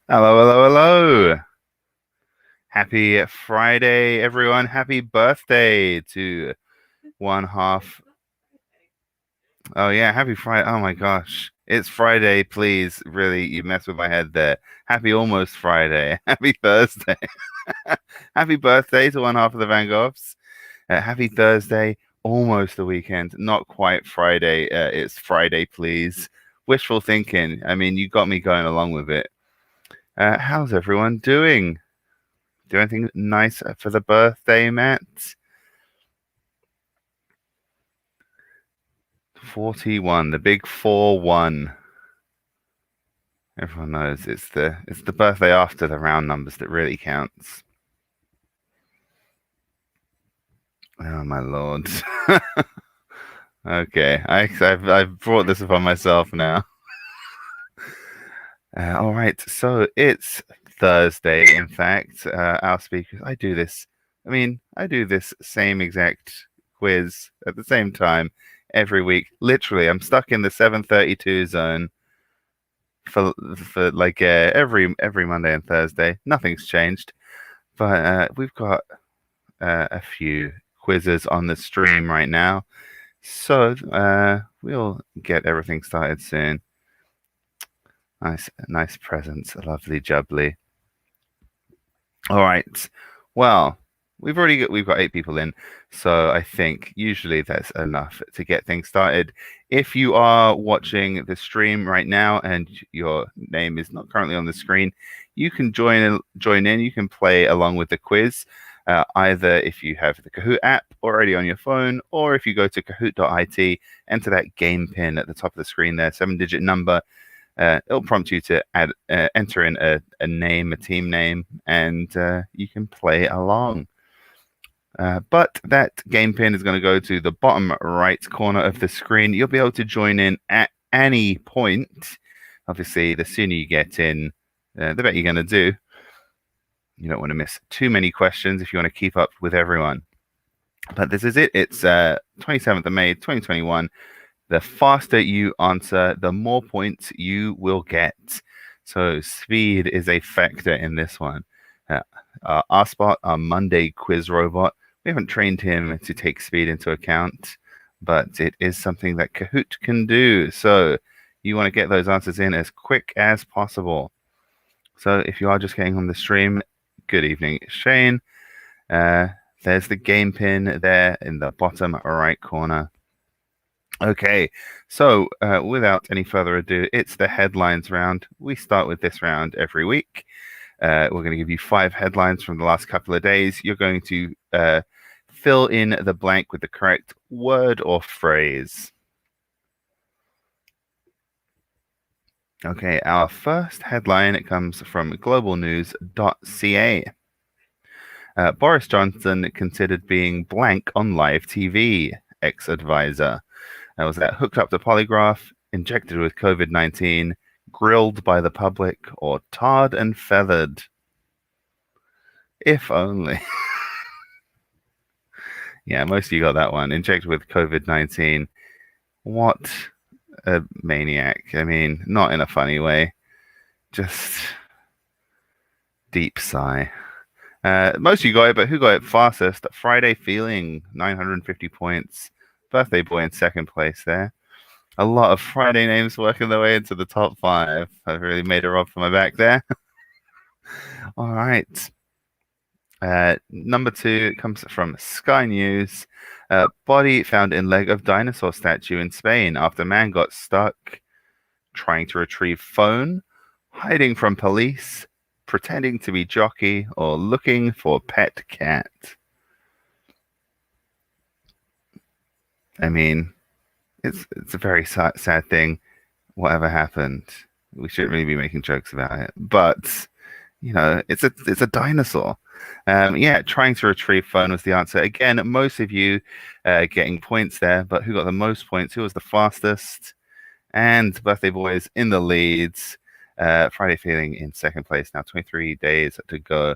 Hello, hello, hello. Happy Friday, everyone. Happy birthday to one half. Oh, yeah, happy Friday. Oh my gosh. It's Friday, please. Really, you messed with my head there. Happy almost Friday. Happy Thursday. Happy birthday to one half of the Van Goghs. Happy Thursday. Almost the weekend. Not quite Friday. It's Friday, please. Wishful thinking. I mean, you got me going along with it. How's everyone doing? Do anything nice for the birthday, Matt? 41, the big 4-1. Everyone knows it's the birthday after the round numbers that really counts. Oh my lord. Okay, I've brought this upon myself now. All right, so it's Thursday. In fact, our speakers. I do this same exact quiz at the same time every week. Literally, I'm stuck in the 7:32 zone for like every Monday and Thursday. Nothing's changed, but we've got a few quizzes on the stream right now, so we'll get everything started soon. Nice presents, lovely jubbly. All right. Well, we've got 8 people in, so I think usually that's enough to get things started. If you are watching the stream right now and your name is not currently on the screen, you can join in. You can play along with the quiz, either if you have the Kahoot app already on your phone, or if you go to Kahoot.it, enter that game pin at the top of the screen there, 7-digit number. It'll prompt you to enter in a name, a team name, and you can play along. But that game pin is going to go to the bottom right corner of the screen. You'll be able to join in at any point. Obviously, the sooner you get in, the better you're going to do. You don't want to miss too many questions if you want to keep up with everyone. But this is it. It's 27th of May, 2021. The faster you answer, the more points you will get. So speed is a factor in this one. Our spot, our Monday quiz robot, we haven't trained him to take speed into account, but it is something that Kahoot can do. So you want to get those answers in as quick as possible. So if you are just getting on the stream, good evening, Shane. There's the game pin there in the bottom right corner. Okay, so without any further ado, it's the headlines round. We start with this round every week. We're going to give you 5 headlines from the last couple of days. You're going to fill in the blank with the correct word or phrase. Okay, our first headline comes from globalnews.ca. Boris Johnson considered being blank on live TV, ex-advisor. Was that hooked up to polygraph, injected with COVID-19, grilled by the public, or tarred and feathered? If only. Yeah, most of you got that one. Injected with COVID-19. What a maniac. I mean, not in a funny way. Just deep sigh. Most of you got it, but who got it fastest? Friday Feeling, 950 points. Birthday Boy in second place there. A lot of Friday names working their way into the top 5. I've really made a rub for my back there. All right. Number 2 comes from Sky News. Body found in leg of dinosaur statue in Spain after man got stuck trying to retrieve phone, hiding from police, pretending to be jockey, or looking for pet cat. I mean, it's a very sad thing. Whatever happened, we shouldn't really be making jokes about it. But it's a dinosaur. Yeah, trying to retrieve phone was the answer. Again, most of you getting points there, but who got the most points? Who was the fastest? And Birthday Boy is in the leads. Friday Feeling in second place now, 23 days to go,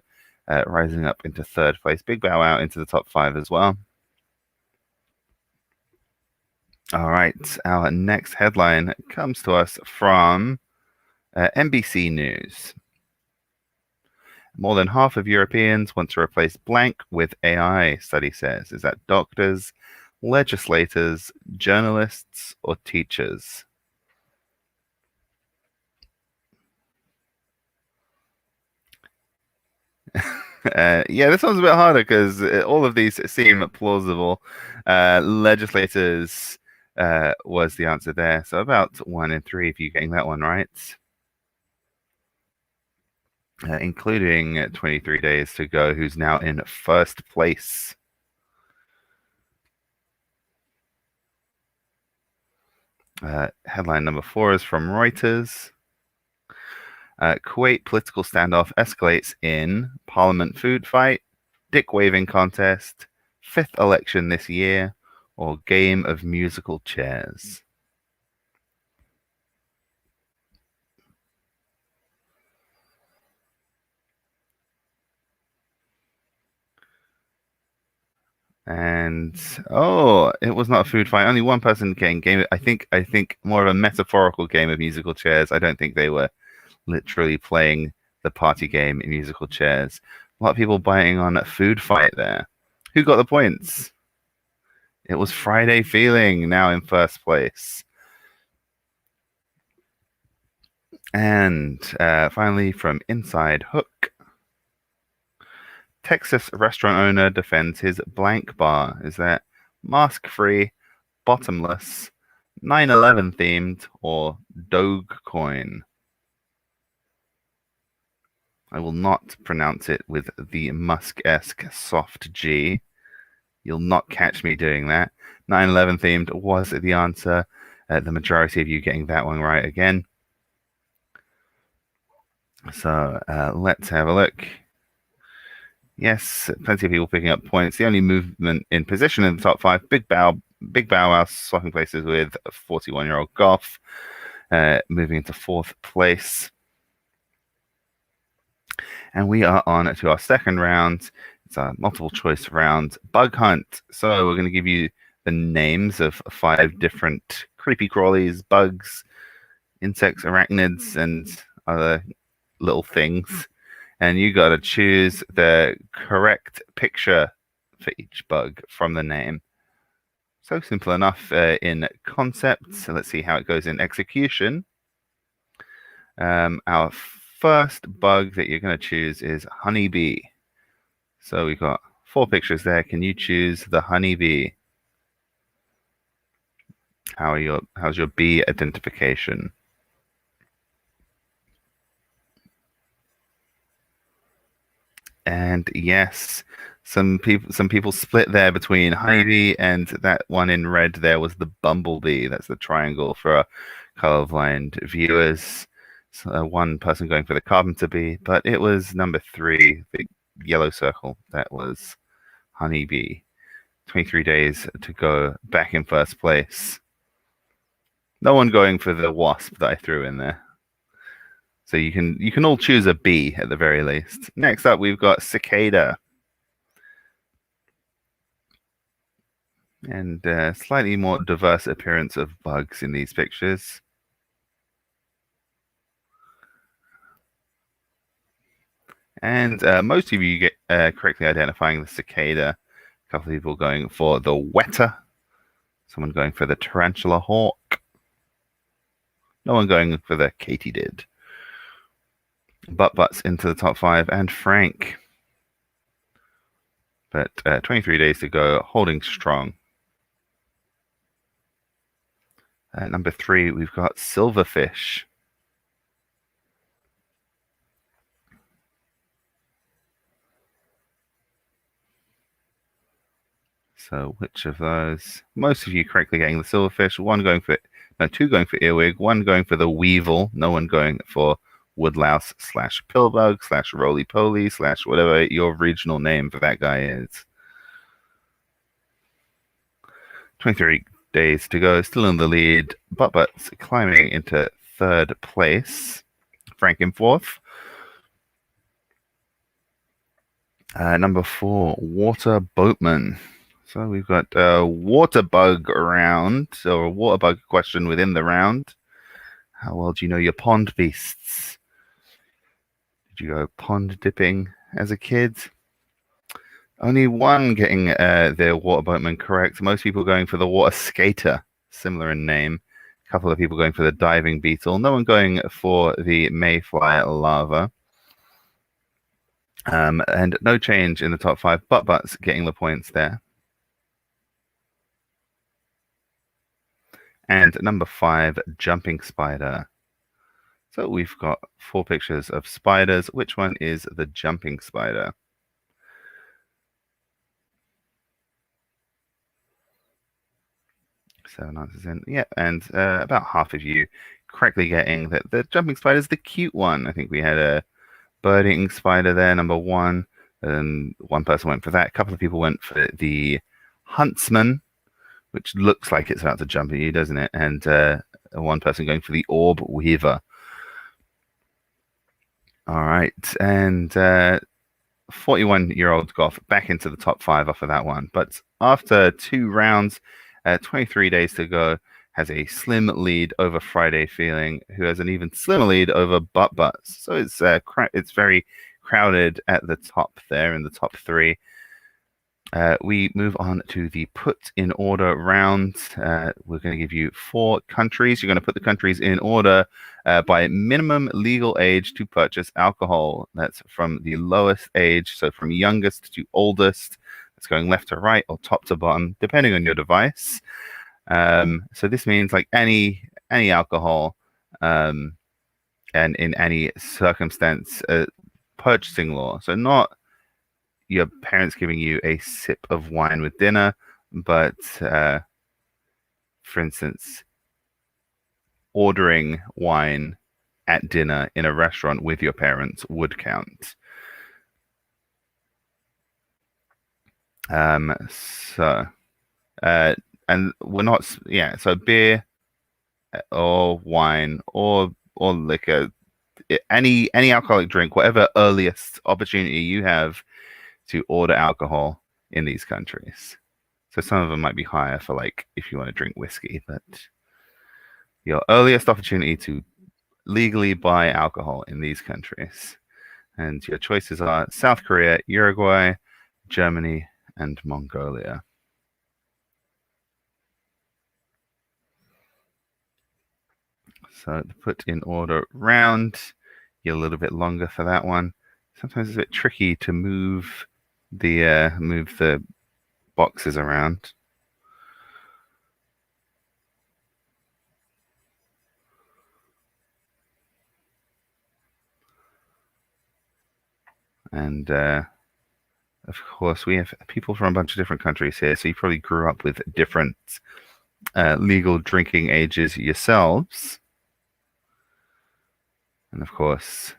rising up into third place. Big bow out into the top 5 as well. All right, our next headline comes to us from NBC News. More than half of Europeans want to replace blank with AI, study says. Is that doctors, legislators, journalists, or teachers? Yeah, this one's a bit harder because all of these seem plausible. Legislators was the answer there. So about 1 in 3 of you getting that one right. Including 23 Days to Go, who's now in first place. Headline number 4 is from Reuters. Kuwait political standoff escalates in parliament food fight, dick waving contest, 5th election this year, or game of musical chairs. And it was not a food fight. Only one person getting game. I think more of a metaphorical game of musical chairs. I don't think they were literally playing the party game in musical chairs. A lot of people biting on a food fight there. Who got the points? It was Friday Feeling, now in first place. And finally, from Inside Hook, Texas restaurant owner defends his blank bar. Is that mask-free, bottomless, 9/11 themed, or Dogecoin? I will not pronounce it with the Musk-esque soft G. You'll not catch me doing that. 9/11 themed was the answer. The majority of you getting that one right again. So let's have a look. Yes, plenty of people picking up points. The only movement in position in the top 5, Big Bow Wow swapping places with 41-year-old Goff, moving into 4th place. And we are on to our second round. It's a multiple choice round, Bug Hunt. So we're going to give you the names of 5 different creepy crawlies, bugs, insects, arachnids, and other little things. And you got to choose the correct picture for each bug from the name. So simple enough in concept. So let's see how it goes in execution. Our first bug that you're going to choose is honeybee. So we've got 4 pictures there. Can you choose the honeybee? How's your bee identification? And yes, some people split there between honeybee and that one in red there was the bumblebee. That's the triangle for colorblind viewers. So, one person going for the carpenter bee, but it was number 3, the yellow circle. That was honeybee. 23 days to go, back in first place. No one going for the wasp that I threw in there. So you can all choose a bee at the very least. Next up, we've got cicada. And slightly more diverse appearance of bugs in these pictures. And most of you get correctly identifying the cicada. A couple of people going for the weta. Someone going for the tarantula hawk. No one going for the katydid. Butts into the top 5, and Frank. But 23 days to go, holding strong. Number 3, we've got silverfish. So which of those? Most of you correctly getting the silverfish. 2 going for earwig. 1 going for the weevil. No one going for woodlouse / pillbug / roly-poly / whatever your regional name for that guy is. 23 days to go, still in the lead. Butts climbing into 3rd place. Frank in 4th. Number 4, water boatman. So we've got a water bug round, or a water bug question within the round. How well do you know your pond beasts? Did you go pond dipping as a kid? Only one getting their water boatman correct. Most people going for the water skater, similar in name. A couple of people going for the diving beetle. No one going for the mayfly lava. And no change in the top 5. Butts getting the points there. And number 5, jumping spider. So we've got 4 pictures of spiders. Which one is the jumping spider? Seven answers in. Yeah, and about half of you correctly getting that the jumping spider is the cute one. I think we had a bird-eating spider there, number 1. And one person went for that. A couple of people went for the huntsman, which looks like it's about to jump at you, doesn't it? And one person going for the orb weaver. All right, and 41-year-old Goth back into the top 5 off of that one. But after 2 rounds, 23 days to go, has a slim lead over Friday Feeling, who has an even slimmer lead over Butts. So it's very crowded at the top there in the top 3. We move on to the put in order round. We're going to give you 4 countries. You're going to put the countries in order by minimum legal age to purchase alcohol. That's from the lowest age, so from youngest to oldest. It's going left to right or top to bottom, depending on your device. So this means like any alcohol and in any circumstance, purchasing law. So not your parents giving you a sip of wine with dinner, but for instance, ordering wine at dinner in a restaurant with your parents would count. And we're not, so beer or wine or liquor, any alcoholic drink, whatever earliest opportunity you have to order alcohol in these countries. So some of them might be higher for like if you want to drink whiskey, but your earliest opportunity to legally buy alcohol in these countries. And your choices are South Korea, Uruguay, Germany, and Mongolia. So the put in order round, you're a little bit longer for that one. Sometimes it's a bit tricky to move the boxes around. And of course, we have people from a bunch of different countries here, so you probably grew up with different legal drinking ages yourselves. And of course,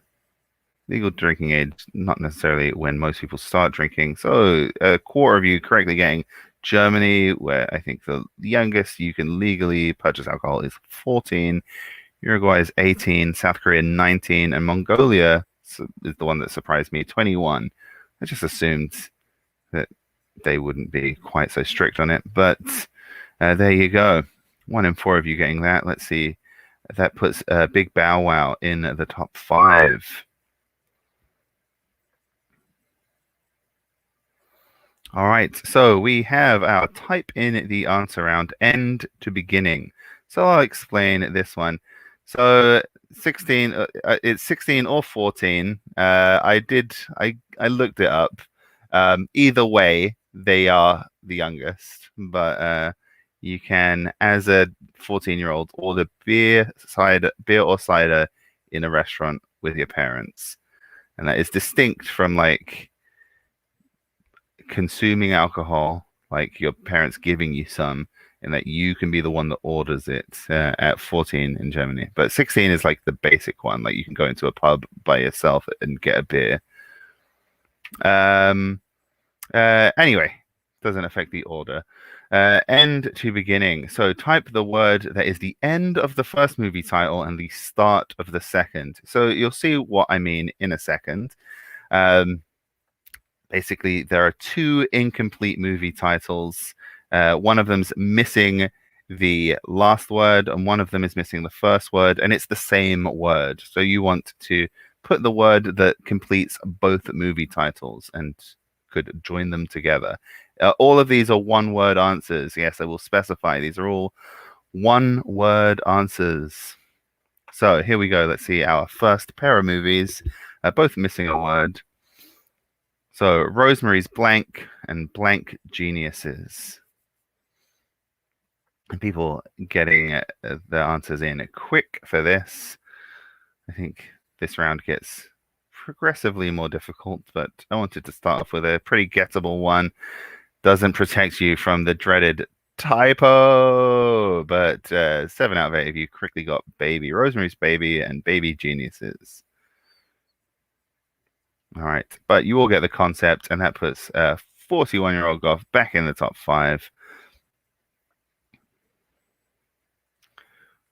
legal drinking age, not necessarily when most people start drinking. So a quarter of you correctly getting Germany, where I think the youngest you can legally purchase alcohol is 14. Uruguay is 18, South Korea 19, and Mongolia is the one that surprised me, 21. I just assumed that they wouldn't be quite so strict on it, but there you go. 1 in 4 of you getting that. Let's see. That puts Big Bow Wow in the top 5. All right, so we have our type in the answer round, end to beginning. So I'll explain this one. So 16, it's 16 or 14. I looked it up. Either way, they are the youngest, but you can, as a 14-year-old, order beer or cider in a restaurant with your parents, and that is distinct from like consuming alcohol, like your parents giving you some, and that you can be the one that orders it at 14 in Germany. But 16 is like the basic one, like you can go into a pub by yourself and get a beer. Anyway, doesn't affect the order. End to beginning. So type the word that is the end of the first movie title and the start of the second. So you'll see what I mean in a second. Basically, there are 2 incomplete movie titles. One of them's missing the last word, and one of them is missing the first word, and it's the same word. So you want to put the word that completes both movie titles and could join them together. All of these are one-word answers. Yes, I will specify. These are all one-word answers. So here we go. Let's see our first pair of movies, both missing a word. So Rosemary's Blank and Blank Geniuses. And people getting their answers in quick for this. I think this round gets progressively more difficult, but I wanted to start off with a pretty gettable one. Doesn't protect you from the dreaded typo, but 7 out of 8 of you quickly got Baby, Rosemary's Baby, and Baby Geniuses. All right, but you all get the concept, and that puts 41-year-old Goth back in the top 5.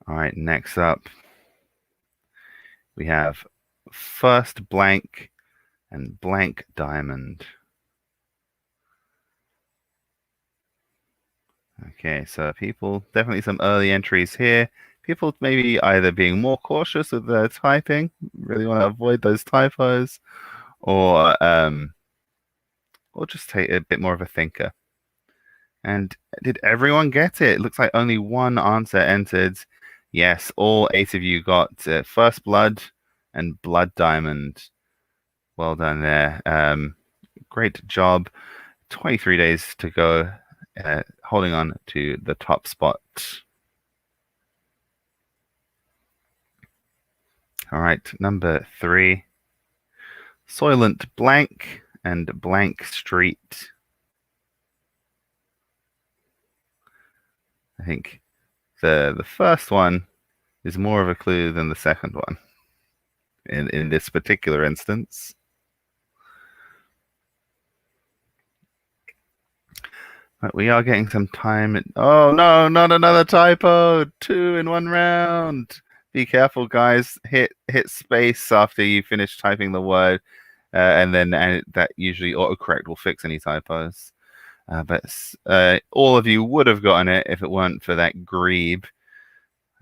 All right, next up, we have First Blank and Blank Diamond. Okay, so people, definitely some early entries here. People maybe either being more cautious with their typing, really want to avoid those typos, or just take a bit more of a thinker. And did everyone get it? It looks like only one answer entered. Yes, all 8 of you got First Blood and Blood Diamond. Well done there. Great job. 23 days to go, holding on to the top spot. All right, number 3. Soylent Blank and Blank Street. I think the first one is more of a clue than the second one in this particular instance. But we are getting some time. Oh no, not another typo! 2 in 1 round. Be careful, guys. Hit space after you finish typing the word, and then that usually autocorrect will fix any typos. But all of you would have gotten it if it weren't for that grebe.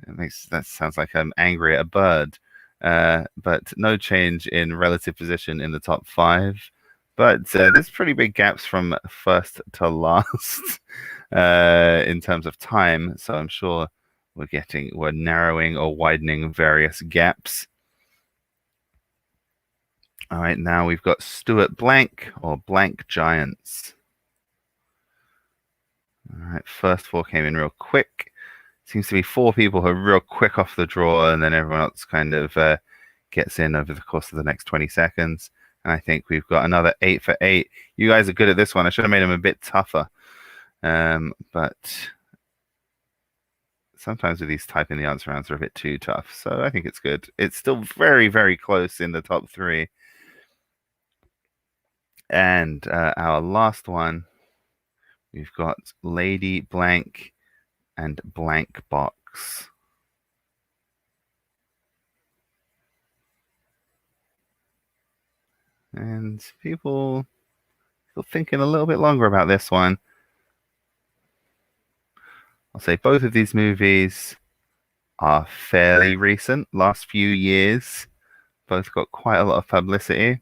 That sounds like I'm angry at a bird. But no change in relative position in the top 5. But there's pretty big gaps from first to last in terms of time. So I'm sure we're narrowing or widening various gaps. All right, now we've got Stuart Blank or Blank Giants. All right, first 4 came in real quick. Seems to be 4 people who are real quick off the draw, and then everyone else kind of gets in over the course of the next 20 seconds. And I think we've got another 8 for 8. You guys are good at this one. I should have made them a bit tougher. But sometimes with these typing the answer rounds are a bit too tough. So I think it's good. It's still very, very close in the top 3. And our last one, we've got Lady Blank and Blank Box. And people thinking a little bit longer about this one. I'll say both of these movies are fairly recent, last few years. Both got quite a lot of publicity.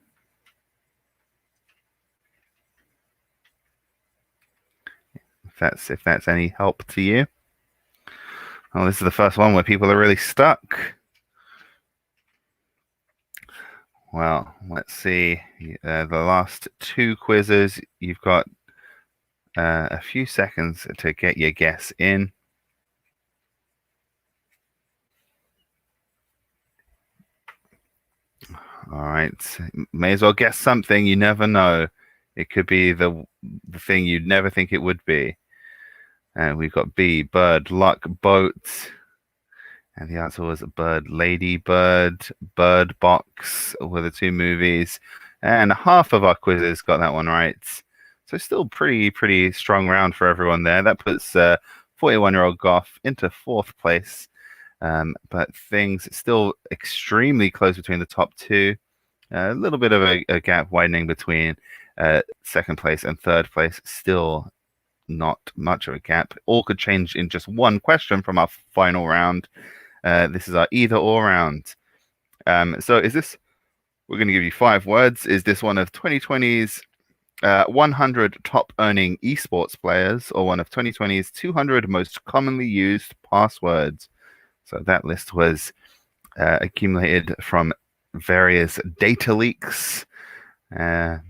If that's any help to you. Oh, this is the first one where people are really stuck. Well, let's see. The last 2 quizzes, you've got a few seconds to get your guess in. All right. May as well guess something. You never know. It could be the thing you'd never think it would be. And we've got B, bird, luck, boat. And the answer was Bird, Lady Bird, Bird Box were the 2 movies. And half of our quizzes got that one right. So still pretty strong round for everyone there. That puts 41-year-old Goth into 4th place. But things still extremely close between the top 2. A little bit of a gap widening between 2nd place and 3rd place. Still not much of a gap. All could change in just one question from our final round. This is our either or round. So is this We're going to give you 5 words. Is this one of 2020's 100 top earning esports players, or one of 2020's 200 most commonly used passwords? So that list was accumulated from various data leaks. Yeah,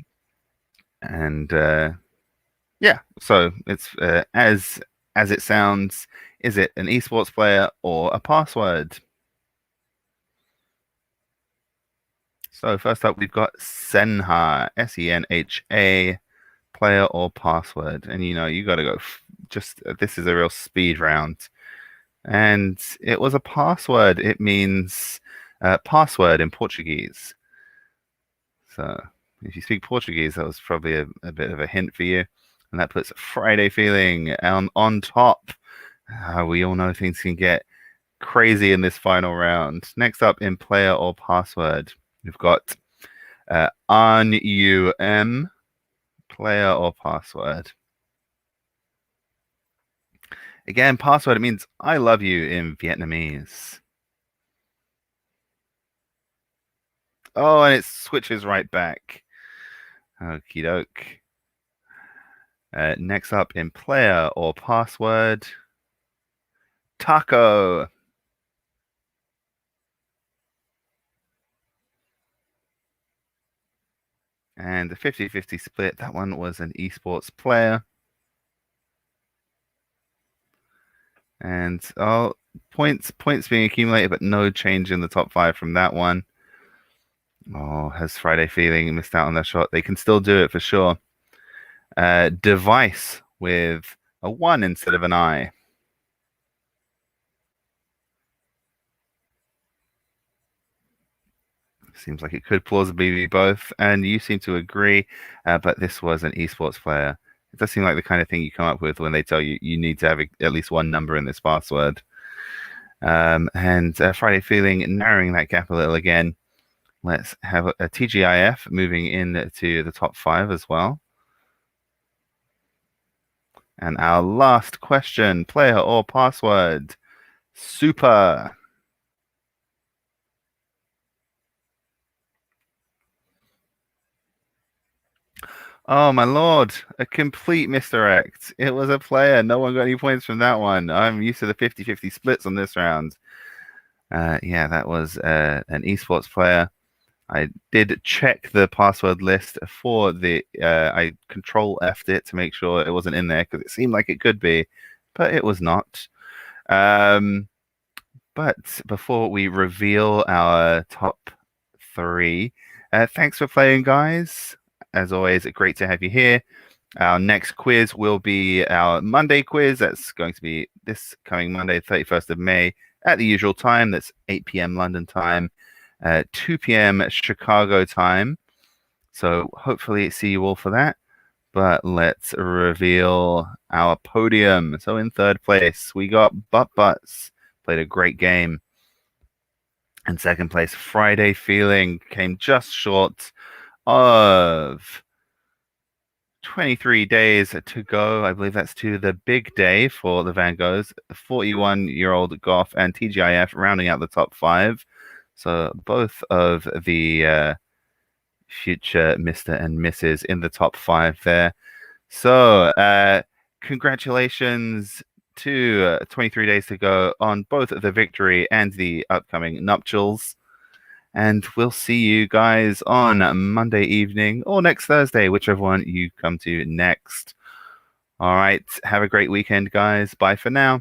so it's as it sounds. Is it an esports player or a password? So first up, we've got Senha, Senha, player or password, and you got to go. Just this is a real speed round, and it was a password. It means password in Portuguese. So if you speak Portuguese, that was probably a bit of a hint for you. And that puts Friday Feeling on top. We all know things can get crazy in this final round. Next up in player or password, we've got ANUM, player or password. Again, password, it means I love you in Vietnamese. Oh, and it switches right back. Okie doke. Next up in player or password, Taco. And the 50-50 split, that one was an esports player. And points being accumulated, but no change in the top 5 from that one. Oh, has Friday Feeling missed out on that shot? They can still do it for sure. Device with a 1 instead of an I. Seems like it could plausibly be both, and you seem to agree, but this was an esports player. It does seem like the kind of thing you come up with when they tell you you need to have at least one number in this password. And Friday Feeling narrowing that gap a little again. Let's have a TGIF moving into the top 5 as well. And our last question, player or password, Super. Oh my lord, a complete misdirect. It was a player. No one got any points from that one. I'm used to the 50-50 splits on this round. Yeah, that was an esports player. I did check the password list for I control F'd it to make sure it wasn't in there because it seemed like it could be, but it was not. But before we reveal our top 3, thanks for playing, guys. As always, great to have you here. Our next quiz will be our Monday quiz. That's going to be this coming Monday, 31st of May, at the usual time. That's 8 p.m. London time, 2 p.m. Chicago time. So hopefully see you all for that. But let's reveal our podium. So in third place, we got Butt Butts. Played a great game. In second place, Friday Feeling came just short of 23 days to go. I believe that's to the big day for the Van Goghs. 41-year-old Goff and TGIF rounding out the top 5. So both of the future Mr. and Mrs. in the top 5 there. So congratulations to 23 days to go on both the victory and the upcoming nuptials. And we'll see you guys on Monday evening or next Thursday, whichever one you come to next. All right. Have a great weekend, guys. Bye for now.